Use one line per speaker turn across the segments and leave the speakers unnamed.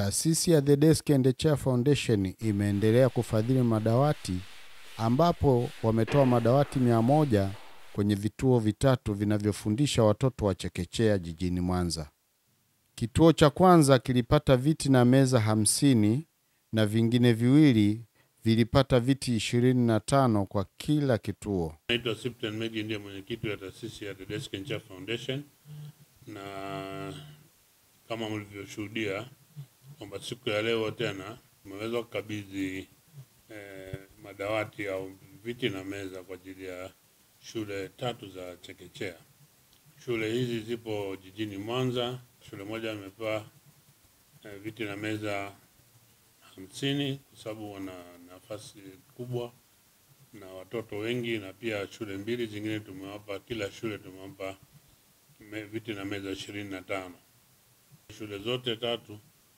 Taasisi ya The Desk and Chair Foundation imeendelea kufadhili madawati ambapo wametoa madawati 100 kwenye vituo vitatu vinavyofundisha watoto wa chekechea jijini Mwanza. Kituo cha kwanza kilipata viti na meza 50 na vingine viwili vilipata viti 25 kwa kila kituo.
Naitwa Sipten Megi, ndiye mwenyekiti wa taasisi ya The Desk and Chair Foundation, na kama mlivyoshuhudia kwamba siku ya leo tena tumeweza kukabidhi madawati au viti na meza kwa ajili ya shule 3 za chekechea. Shule hizi zipo jijini Mwanza. Shule moja imepewa viti na meza 50 kwa sababu wana nafasi kubwa na watoto wengi, na pia shule 2 zingine tumewapa, kila shule tumewapa viti na meza 25. Shule zote 3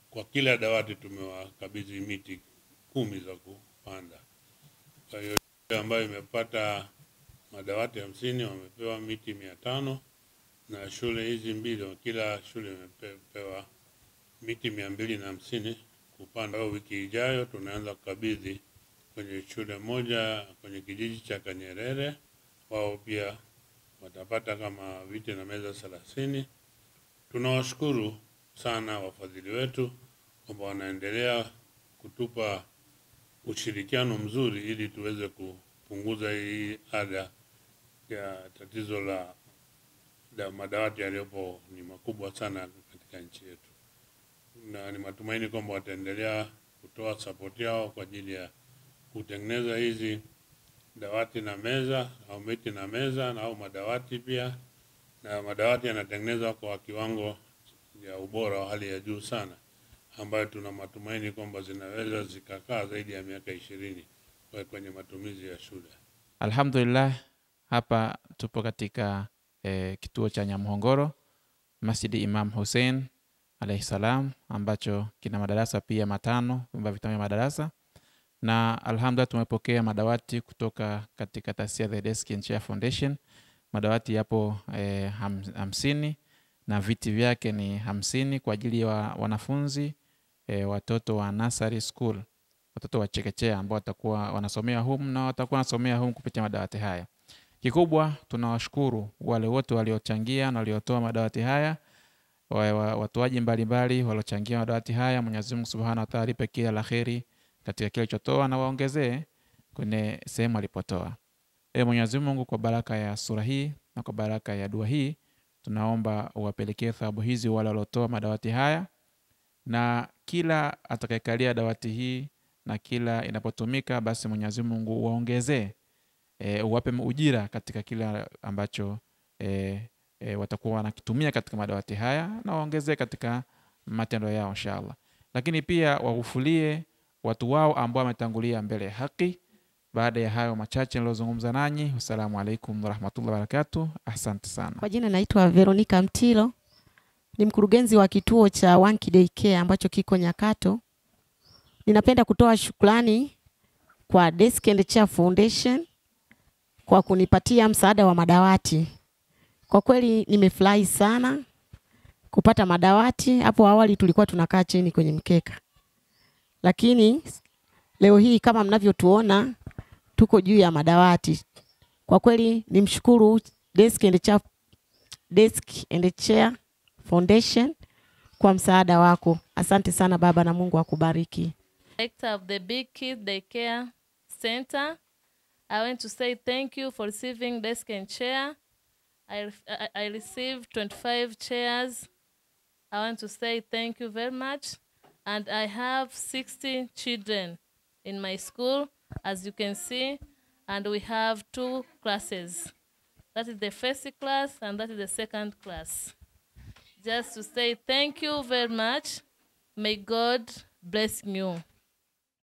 kwa kila dawati tumewakabidhi miti 10 za kupanda. Kwa hiyo shule ambayo imepata madawati 50 wamepewa miti 500, na shule hizi 2 kila shule imepewa miti 250 kupanda. Wiki ijayo tunaanza kukabidhi kwenye shule moja kwenye kijiji cha Kanyerere, wao pia watapata kama viti na meza 30. Tunawashukuru sana wafadhili wetu kwamba wanaendelea kutupa ushirikiano mzuri ili tuweze kupunguza hii ada ya tatizo la madawati yaliyopo ni makubwa sana katika nchi yetu, na ni matumaini kwamba wataendelea kutoa support yao kwa ajili ya kutengeneza hizi dawati na meza au miti na meza au madawati pia. Na madawati yanatengenezwa kwa kiwango ya ubora wa hali ya juu sana, ambayo tuna matumaini kwamba zinaweza zikakaa zaidi ya miaka 20 kwenye matumizi ya shule.
Alhamdulillah, hapa tupo katika kituo cha Nyamhongoro, Masjidi Imam Hussein alayhi salam, ambacho kina madarasa pia 5, vyumba vitano vya madarasa. Na alhamdulillah tumepokea madawati kutoka katika taasisi ya The Desk and Chair Foundation. Madawati yapo 50 na viti vyake ni 50 kwa ajili ya wanafunzi watoto wa nursery school, watoto wa chekechea ambao watakuwa wanasomea humu na watakuwa wanasomea humu kupitia madawati haya. Kikubwa tunawashukuru wale wote waliochangia na waliotoa madawati haya, watoaji mbalimbali waliochangia madawati haya. Mwenyezi Mungu Subhanahu wa Ta'ala alipe kila la kheri katika kile alichotoa na waongezee kwenye sehemu alipotoa. Mwenyezi Mungu, kwa baraka ya sura hii na kwa baraka ya dua hii, tunaomba uwapelekee thawabu hizi wale waliotoa madawati haya, na kila atakayekalia dawati hii na kila inapotumika basi Mwenyezi Mungu waongezee, uwape ujira katika kila ambacho watakuwa wanakitumia katika madawati haya, na waongezee katika matendo yao inshallah. Lakini pia wagufulie watu wao ambao wametangulia mbele ya haki. Baada ya hayo machache nilozungumza nanyi, assalamu alaikum warahmatullahi wabarakatuh. Asante sana.
Kwa jina naitwa Veronica Mtilo, ni mkurugenzi wa kituo cha Wanki Daycare ambacho kiko Nyakato. Ninapenda kutoa shukrani kwa Desk and Chair Foundation kwa kunipatia msaada wa madawati. Kwa kweli nimefurahi sana kupata madawati. Hapo awali tulikuwa tunakaa chini kwenye mkeka, lakini leo hii kama mnavyotuona tuko juu ya madawati. Kwa kweli nimshukuru Desk and Chair Foundation kwa msaada wako. Asante sana baba, na Mungu akubariki.
Director of the Big Kids Daycare Center, I want to say thank you for receiving Desk and Chair. I received 25 chairs. I want to say thank you very much. And I have 60 children in my school, as you can see, and we have 2 classes. That is the first class and that is the second class. Just to say thank you very much. May God bless you.